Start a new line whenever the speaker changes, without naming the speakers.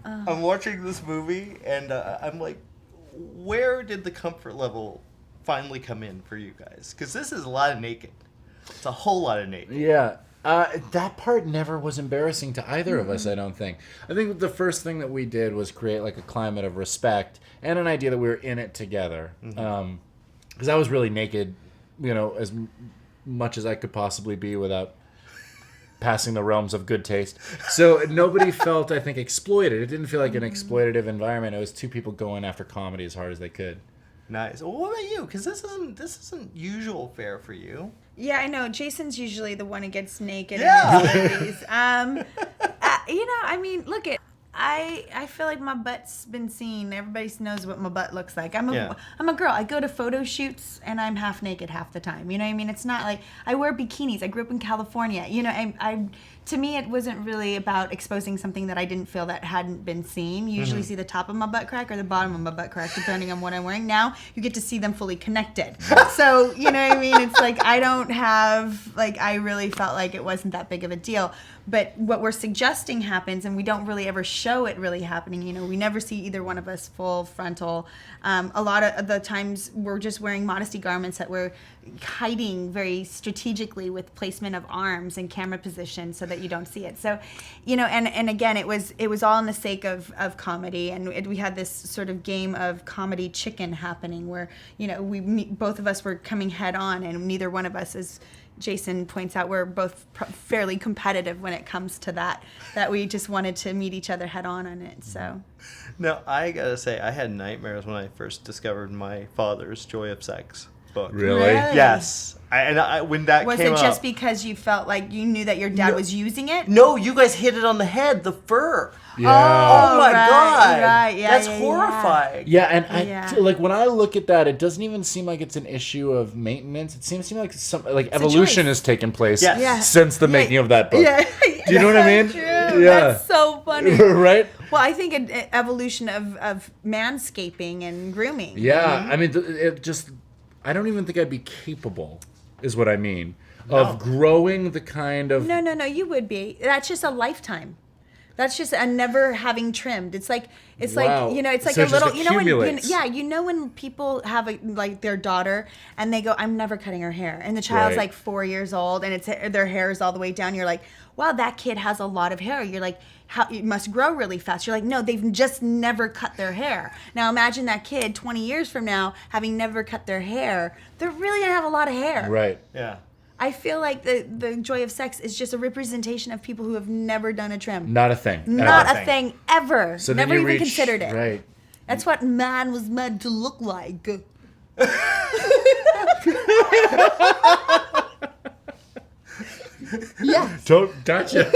I'm watching this movie, and I'm like, where did the comfort level finally come in for you guys? Because this is a lot of naked. It's a whole lot of naked.
Yeah. That part never was embarrassing to either of us, I don't think. I think the first thing that we did was create like a climate of respect and an idea that we were in it together. Because I was really naked, as much as I could possibly be without passing the realms of good taste. So nobody felt, I think, exploited. It didn't feel like an exploitative environment. It was two people going after comedy as hard as they could.
Nice. Well, what about you? Because this isn't usual fare for you.
Yeah, I know. Jason's usually the one who gets naked.
Yeah.
In his movies. Look it. I feel like my butt's been seen. Everybody knows what my butt looks like. I'm a girl. I go to photo shoots and I'm half naked half the time. You know what I mean? It's not like I wear bikinis. I grew up in California. To me, it wasn't really about exposing something that I didn't feel that hadn't been seen. You usually see the top of my butt crack or the bottom of my butt crack, depending on what I'm wearing. Now, you get to see them fully connected. So, you know what I mean? It's like I really felt like it wasn't that big of a deal. But what we're suggesting happens, and we don't really ever show it really happening. We never see either one of us full frontal. A lot of the times we're just wearing modesty garments that we're hiding very strategically with placement of arms and camera position so that you don't see it. So, and again, it was all in the sake of comedy, and we had this sort of game of comedy chicken happening where, both of us were coming head on, and neither one of us is. Jason points out we're both fairly competitive when it comes to that we just wanted to meet each other head on it. So
now I gotta say I had nightmares when I first discovered my father's Joy of Sex book.
Really?
Yes. When that
was
came
it just
up,
because you felt like you knew that your dad was using it?
No, you guys hit it on the head. The fur.
Yeah.
Oh my God.
Right. Yeah,
that's horrifying.
Yeah, and like when I look at that, it doesn't even seem like it's an issue of maintenance. It seems to me like it's evolution has taken place since the making of that book. Yeah. Do you know what I mean?
True.
Yeah.
That's so funny.
Right?
Well, I think an evolution of manscaping and grooming.
Yeah, I mean, I don't even think I'd be capable, is what I mean, of growing the kind of...
No, you would be. That's just a lifetime. That's just a never having trimmed. It's like it's like
So
a little
when
people have their daughter and they go, I'm never cutting her hair, and the child's like 4 years old and their hair is all the way down. You're like, wow, that kid has a lot of hair. You're like, how it must grow really fast. You're like, no, they've just never cut their hair. Now imagine that kid 20 years from now having never cut their hair. They're really gonna have a lot of hair.
Right.
Yeah.
I feel like the Joy of Sex is just a representation of people who have never done a trim.
Not a thing.
Not a thing ever.
So
never even considered it.
Right.
That's what man was meant to look like. Yeah.
Don't gotcha.